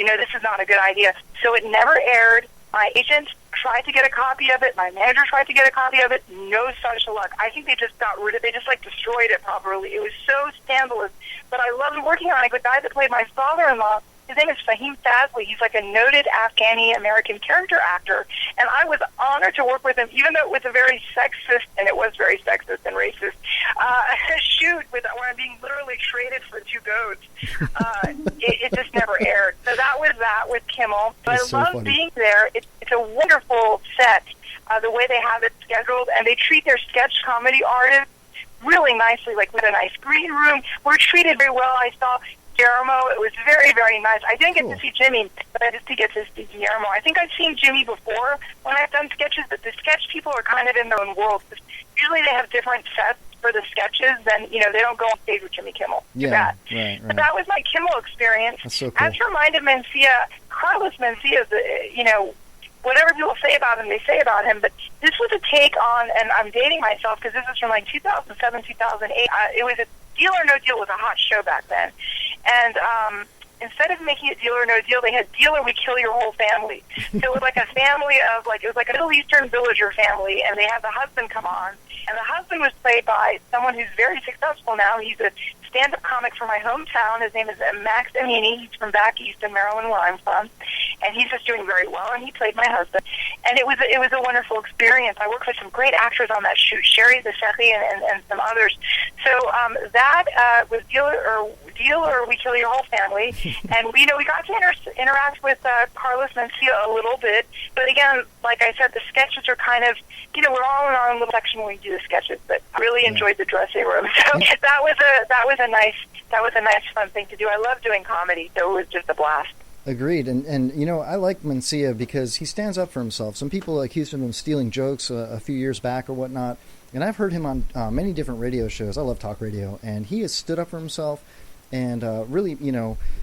this is not a good idea. So it never aired. My agent tried to get a copy of it. My manager tried to get a copy of it. No such luck. I think they just got rid of it. They just, destroyed it properly. It was so scandalous. But I loved working on it. The guy that played my father-in-law, his name is Fahim Fazli. He's a noted Afghani-American character actor. And I was honored to work with him, even though it was a very sexist, and it was very sexist and racist, shoot where I'm being literally traded for two goats. It just never aired. So that was that with Kimmel. But I love being there. It's a wonderful set, the way they have it scheduled. And they treat their sketch comedy artists really nicely, with a nice green room. We're treated very well. I saw Guillermo. It was very, very nice. I didn't get to see Jimmy, but I did get to see Guillermo. I think I've seen Jimmy before when I've done sketches, but the sketch people are kind of in their own world. Usually they have different sets for the sketches, and they don't go on stage with Jimmy Kimmel. Yeah, right. But that was my Kimmel experience. That's so cool. As for Mind of Mencia, Carlos Mencia is, whatever people say about him, they say about him, but this was a take on, and I'm dating myself because this is from 2007, 2008. It was a Deal or No Deal was a hot show back then. And instead of making it Deal or No Deal, they had Deal or We Kill Your Whole Family. So it was a family of, it was a Middle Eastern villager family, and they had the husband come on. And the husband was played by someone who's very successful now. He's a stand-up comic from my hometown. His name is Max Amini. He's from back east in Maryland, where I'm from. And he's just doing very well, and he played my husband. And it was a wonderful experience. I worked with some great actors on that shoot, Sherry Zesheki and some others. So that was Deal or We Kill Your Whole Family. And, we got to interact with Carlos Mencia a little bit. But again, like I said, the sketches are kind of, we're all in our own little section when we do the sketches, but I really enjoyed the dressing room. So that was a nice fun thing to do. I love doing comedy, so it was just a blast. Agreed. And I like Mencia because he stands up for himself. Some people accused him of stealing jokes a few years back or whatnot, and I've heard him on many different radio shows. I love talk radio, and he has stood up for himself and really,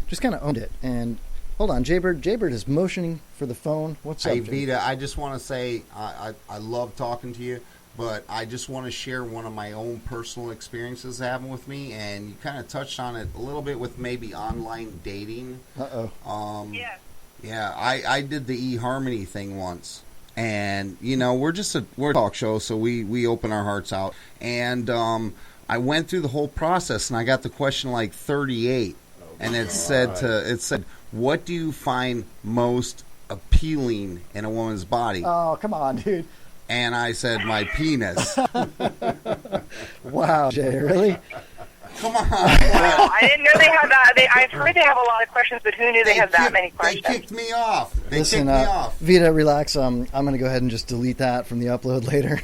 just kind of owned it. And hold on, Jaybird is motioning for the phone. What's up, Hey, Vita, I just want to say I love talking to you, but I just want to share one of my own personal experiences that happened with me, and you kind of touched on it a little bit with maybe online dating. Yeah. Yeah, I did the eHarmony thing once, and we're a talk show, so we open our hearts out, and I went through the whole process, and I got the question 38, and it said, what do you find most appealing in a woman's body? Oh, come on, dude. And I said, my penis. Wow, Jay, really? Come on. Wow, I didn't know they had that. I've heard they have a lot of questions, but who knew they had that many questions? They kicked me off. Listen, Vita, relax. I'm going to go ahead and just delete that from the upload later.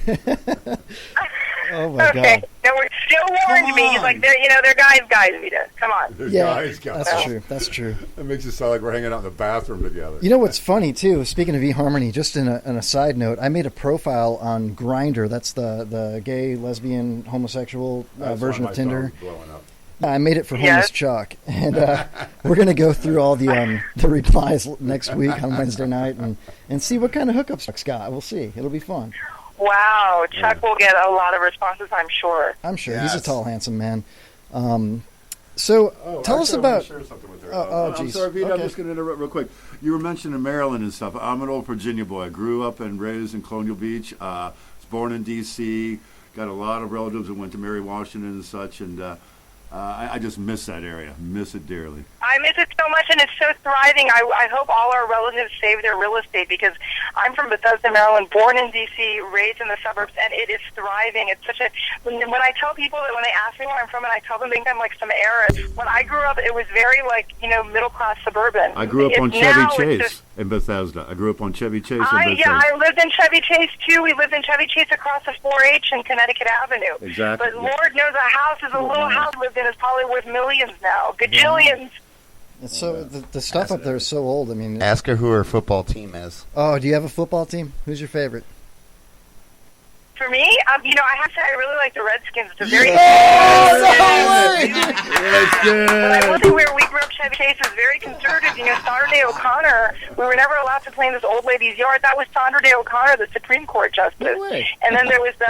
Oh, my God. No, Joe warned me. He's like, they're guys, Vita. Come on. Yeah, that's true. That makes it sound like we're hanging out in the bathroom together. You know what's funny, too? Speaking of eHarmony, just in a side note, I made a profile on Grindr. That's the gay, lesbian, homosexual version of Tinder. I made it for Homeless Chuck. And we're going to go through all the replies next week on Wednesday night and see what kind of hookups Chuck's got. We'll see. It'll be fun. Wow, Chuck will get a lot of responses, I'm sure. I'm sure. Yes. He's a tall, handsome man. So tell us about... Share something with her. I'm sorry, Vita, okay. I'm just going to interrupt real quick. You were mentioning Maryland and stuff. I'm an old Virginia boy. I grew up and raised in Colonial Beach. Was born in D.C., got a lot of relatives that went to Mary Washington and such, and I just miss that area. Miss it dearly. I miss it so much, and it's so thriving. I hope all our relatives save their real estate, because I'm from Bethesda, Maryland, born in D.C., raised in the suburbs, and it is thriving. It's such a... When I tell people that when they ask me where I'm from, and I tell them they think I'm like some era, when I grew up, it was very middle-class suburban. I grew up on Chevy Chase in Bethesda. I grew up on Chevy Chase in Bethesda. Yeah, I lived in Chevy Chase, too. We lived in Chevy Chase across the 4-H in Connecticut Avenue. Exactly. But Lord knows a house is a little house we lived in is probably worth millions now. Gajillions. It's so the stuff up there is so old. I mean, ask her who her football team is. Oh, do you have a football team? Who's your favorite? For me, I have to say I really like the Redskins. It's a very That's good. But I will say where we grew up, Chevy Chase was very conservative. Sandra Day O'Connor, we were never allowed to play in this old lady's yard. That was Sandra Day O'Connor, the Supreme Court justice. No way. And then there was the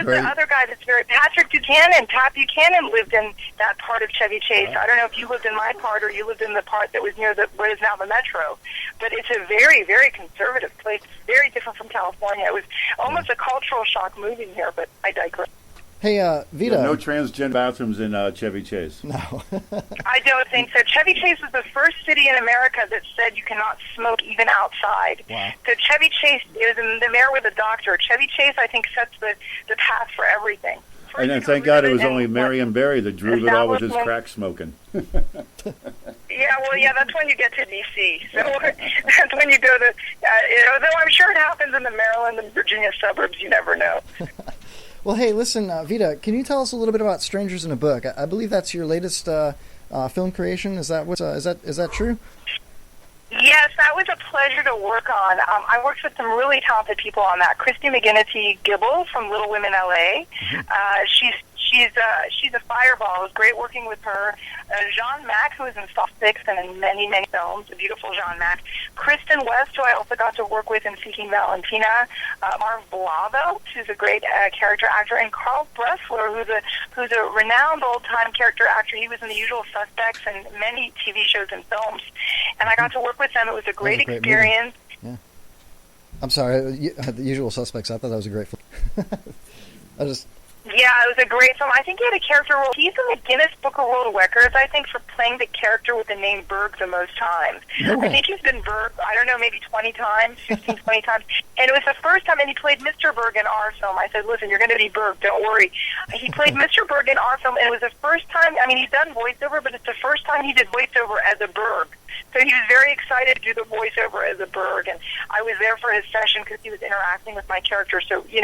great. other guy that's Patrick Buchanan. Pat Buchanan lived in that part of Chevy Chase. I don't know if you lived in my part or you lived in the part that was near what is now the Metro. But it's a very, very conservative place. It's very different from California. It was almost a cultural shock moving here, but I digress. Hey, Vita. No transgender bathrooms in Chevy Chase. No. I don't think so. Chevy Chase was the first city in America that said you cannot smoke even outside. Wow. So Chevy Chase, it was in the mayor with a doctor. Chevy Chase, I think, sets the path for everything. And then thank God it was only Marion Barry that drew it all with his crack smoking. Yeah, that's when you get to D.C. So that's when you go to, though I'm sure it happens in the Maryland and Virginia suburbs, you never know. Well, hey, listen, Vita, can you tell us a little bit about Strangers in a Book? I believe that's your latest film creation. Is that is that true? Yes, that was a pleasure to work on. I worked with some really talented people on that. Christy McGinnity Gibble from Little Women LA. She's a fireball. It was great working with her. Jean Mack, who was in Soft Six and in many, many films, a beautiful Jean Mack. Kristen West, who I also got to work with in Seeking Valentina. Marv Blavo, who's a great character actor, and Carl Bressler, who's a renowned old-time character actor. He was in The Usual Suspects and many TV shows and films. And I got to work with them. It was a great experience. Yeah. I'm sorry, The Usual Suspects. I thought that was a great film. Yeah, it was a great film. I think he had a character role. He's in the Guinness Book of World Records, I think, for playing the character with the name Berg the most times. No way. I think he's been Berg, I don't know, maybe 20 times, 15, 20 times. And it was the first time, and he played Mr. Berg in our film. I said, listen, you're going to be Berg, don't worry. He played Mr. Berg in our film, and it was the first time, he's done voiceover, but it's the first time he did voiceover as a Berg. So he was very excited to do the voiceover as a Berg, and I was there for his session because he was interacting with my character. So, he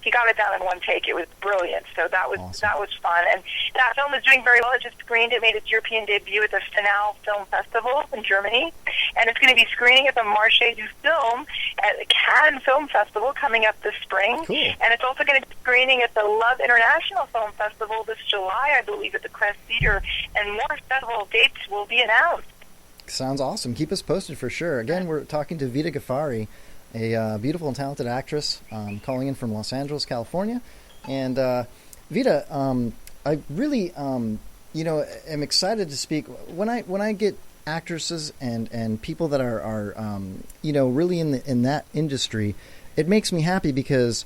got it down in one take. It was brilliant. So that was awesome. That was fun. And that film is doing very well. It just screened. It made its European debut at the Finale Film Festival in Germany, and it's going to be screening at the Marché du Film at the Cannes Film Festival coming up this spring. Cool. And it's also going to be screening at the Love International Film Festival this July, I believe, at the Crest Theater, and more festival dates will be announced. Sounds awesome. Keep us posted for sure. Again, we're talking to Vita Ghaffari, a beautiful and talented actress calling in from Los Angeles, California. And Vita, I really, am excited to speak. When I get actresses and people that are really in that industry, it makes me happy because,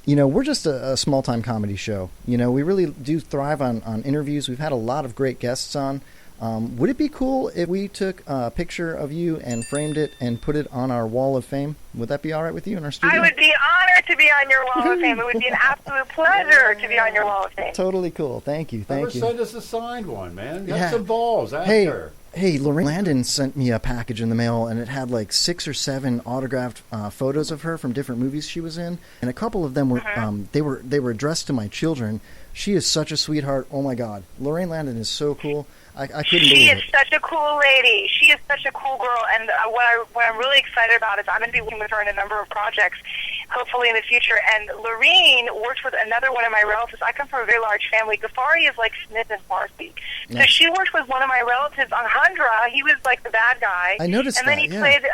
we're just a small-time comedy show. We really do thrive on interviews. We've had a lot of great guests on. Would it be cool if we took a picture of you and framed it and put it on our wall of fame? Would that be all right with you in our studio? I would be honored to be on your wall of fame. It would be an absolute pleasure to be on your wall of fame. Totally cool. Thank you. Send us a signed one, man. Got some balls. Hey, Lorraine Landon sent me a package in the mail, and it had like 6 or 7 autographed photos of her from different movies she was in, and a couple of them were they were addressed to my children. She is such a sweetheart. Oh my God, Lorraine Landon is so cool. I couldn't believe it. She is such a cool lady. She is such a cool girl, and what I'm really excited about is I'm going to be working with her in a number of projects, hopefully in the future. And Lorraine works with another one of my relatives. I come from a very large family. Ghaffari is like Smith and Farsi. So she worked with one of my relatives on Handra. He was like the bad guy. I noticed and then he played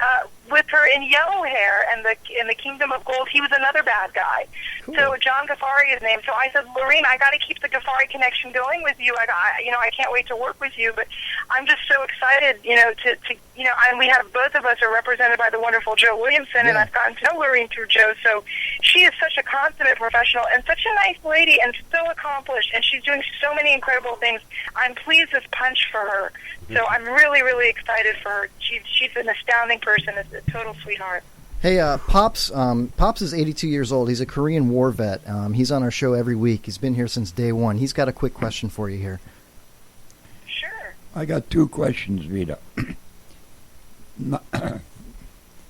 with her in Yellow Hair and in the Kingdom of Gold. He was another bad guy. Cool. So John Ghaffari is named. So I said, Lorraine, I got to keep the Ghaffari connection going with you. I can't wait to work with you. But I'm just so excited, and we have both of us are represented by the wonderful Joe Williamson, and I've gotten to know Lorraine through Joe. So she is such a consummate professional and such a nice lady and so accomplished, and she's doing so many incredible things. I'm pleased as punch for her. So I'm really, really excited for her. She's an astounding person, a total sweetheart. Hey, Pops is 82 years old. He's a Korean War vet. He's on our show every week. He's been here since day one. He's got a quick question for you here. Sure. I got 2 questions, Vita.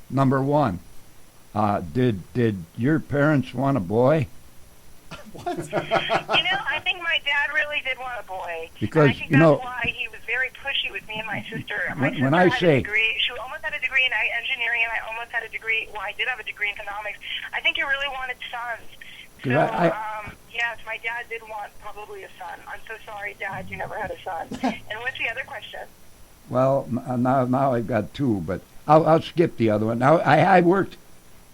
Number 1, did your parents want a boy? What? I think my dad really did want a boy. Because, I think that's why he was very pushy with me and my sister. My sister when I had say... a degree. She almost had a degree in engineering, and I almost had a degree. Well, I did have a degree in economics. I think he really wanted sons. So, yes, my dad did want probably a son. I'm so sorry, Dad, you never had a son. And what's the other question? Well, now I've got two, but I'll skip the other one. Now, I worked,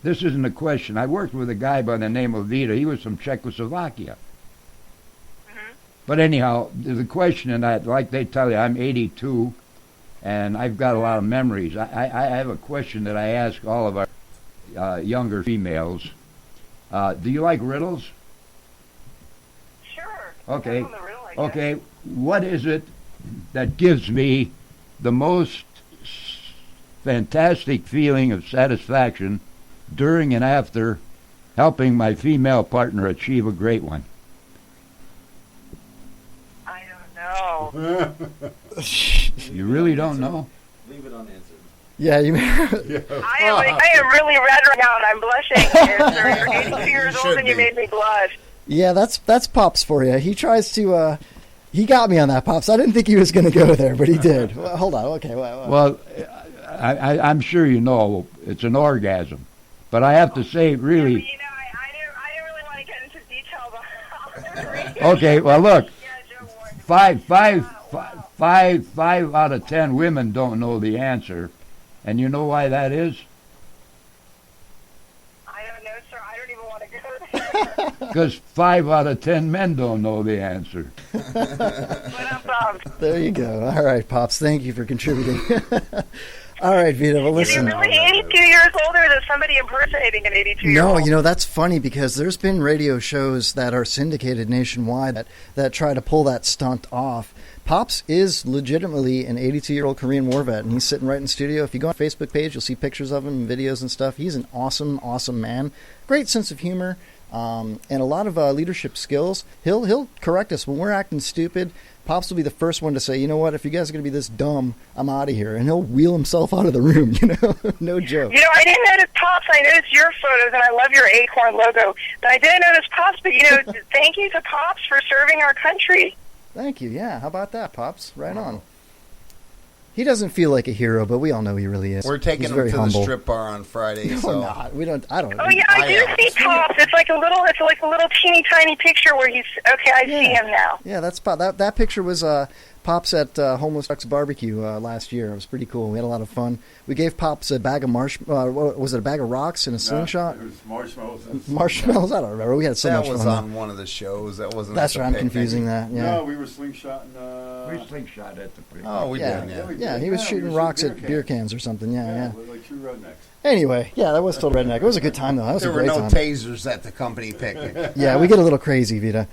this isn't a question, I worked with a guy by the name of Vita. He was from Czechoslovakia. Mm-hmm. But anyhow, the question, and like they tell you, I'm 82, and I've got a lot of memories. I have a question that I ask all of our younger females. Do you like riddles? Sure. Okay. Depends on the riddle, I guess. Okay, what is it that gives me the most fantastic feeling of satisfaction during and after helping my female partner achieve a great one? I don't know. You really don't know? Leave it unanswered. Yeah, you. I am really red right now, and I'm blushing. Sir, you're 82 years old, and you made me blush. Yeah, that's Pops for you. He tries to. He got me on that, Pops. I didn't think he was going to go there, but he did. Well, hold on. Okay. Well, I'm sure you know it's an orgasm, but I have to say, really. You know, I didn't really want to get into detail about. Okay. Well, look. Yeah, Joe Warren. Five out of 10 women don't know the answer, and you know why that is? I don't know, sir. I don't even want to go there. Because 5 out of 10 men don't know the answer. But I'm bummed. There you go. All right, Pops. Thank you for contributing. All right, Vita. Well, Is he listen. really 82 years old, or is it somebody impersonating an 82-year-old? No, that's funny because there's been radio shows that are syndicated nationwide that try to pull that stunt off. Pops is legitimately an 82-year-old Korean War vet, and he's sitting right in the studio. If you go on our Facebook page, you'll see pictures of him, videos and stuff. He's an awesome, awesome man. Great sense of humor, and a lot of leadership skills. He'll correct us when we're acting stupid. Pops will be the first one to say, you know what, if you guys are going to be this dumb, I'm out of here. And he'll wheel himself out of the room, No joke. You know, I didn't notice Pops. I noticed your photos, and I love your Acorn logo. But I didn't notice Pops. But, thank you to Pops for serving our country. Thank you. Yeah, how about that, Pops? Right on. He doesn't feel like a hero, but we all know he really is. We're taking He's him very to humble. the strip bar on Friday. No, So we're not. We don't. I don't. Oh yeah, I do see Pops. It's like a little teeny tiny picture where he's okay. I see him now. Yeah, that's that picture was Pops at Homeless Ducks Barbecue last year. It was pretty cool. We had a lot of fun. We gave Pops a bag of what was it, a bag of rocks and a slingshot? It was marshmallows. Marshmallows? I don't remember. We had so that much was fun. on one of the shows. That wasn't. That's at the right. I'm picnic. confusing that. Yeah. No, we were slingshotting. We slingshot at the picnic. Oh, we Yeah. did. Yeah. Yeah, he was shooting rocks at beer cans or something. Yeah. We're like true rednecks. Anyway, yeah, that was still redneck. It was a good time though. That was There a were great no time. tasers at the company picnic. Yeah, we get a little crazy, Vita.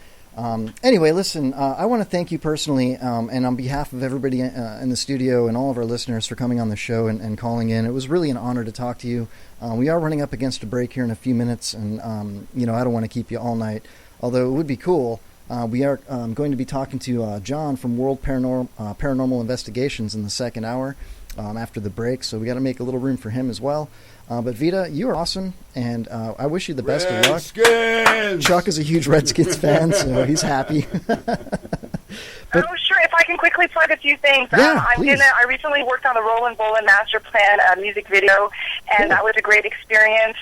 Anyway, listen, I want to thank you personally, and on behalf of everybody in the studio and all of our listeners for coming on the show and calling in. It was really an honor to talk to you. We are running up against a break here in a few minutes, and I don't want to keep you all night, although it would be cool. We are going to be talking to John from World Paranormal Investigations in the second hour after the break, so we got to make a little room for him as well. But Vita, you are awesome, and I wish you the best of luck. Redskins! Chuck is a huge Redskins fan, so he's happy. But, oh, sure. If I can quickly plug a few things. Yeah, please. I recently worked on the Roland Boland Master Plan music video, and that was a great experience.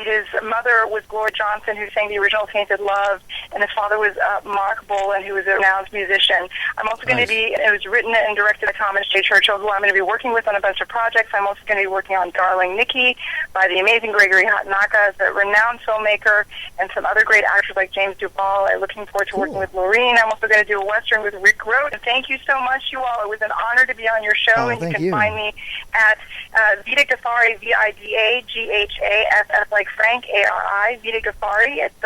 His mother was Gloria Johnson, who sang the original Tainted Love, and his father was Mark Boland, who was a renowned musician. I'm also going to be, it was written and directed by Thomas J. Churchill, who I'm going to be working with on a bunch of projects. I'm also going to be working on Darling Nikki by the amazing Gregory Hatanaka, a renowned filmmaker, and some other great actors like James Duvall. I'm looking forward to working with Laureen. I'm also going to do a Western with Rick Road. And thank you so much, you all. It was an honor to be on your show, and you can find me at Vida Ghaffari, VIDAGHAFF like Frank, ARI, Vida Ghaffari. It's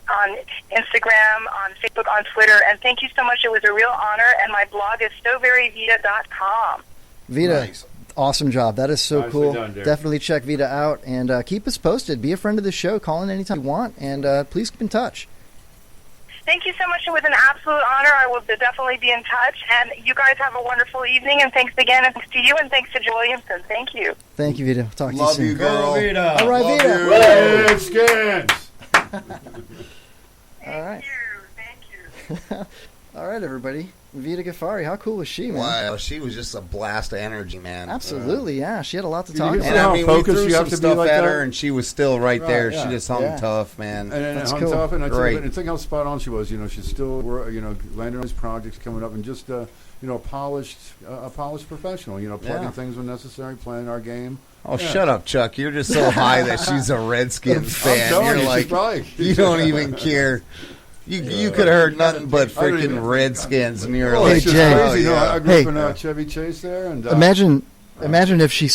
on Instagram, on Facebook, on Twitter. And thank you so much. It was a real honor, and my blog is SoVeryVita.com. Vita, Nice. awesome job. That is so Nicely cool. done, dear. Definitely check Vita out, and keep us posted. Be a friend of the show. Call in anytime you want, and please keep in touch. Thank you so much. It was an absolute honor. I will definitely be in touch. And you guys have a wonderful evening. And thanks again. And thanks to you. And thanks to Jill Williamson. Thank you. Thank you, Vita. Talk to Love you you, soon. girl. Vita. All right, Love Vita. you. Redskins! All right. Thank you. All All right, everybody. Vita Ghaffari, how cool was she, man? Wow, she was just a blast of energy, man. Absolutely, yeah. She had a lot to You talk can about. And I mean, we focused threw you have some to be stuff like at that. her, and she was still right there. yeah. She just hung Yeah. tough, man. And That's hung cool. tough, and Great. I think how spot on she was. She's still, landing on these projects coming up, and just, a polished professional. Plugging Yeah. things when necessary, playing our game. Oh, shut up, Chuck. You're just so high that she's a Redskins fan. telling You're you, she's like, probably- you don't even care. You could have heard nothing but I don't freaking even- Redskins, and you're Oh, like, it's just Jay. oh, crazy. yeah. I grew Hey. up in Chevy Chase there, and Imagine if she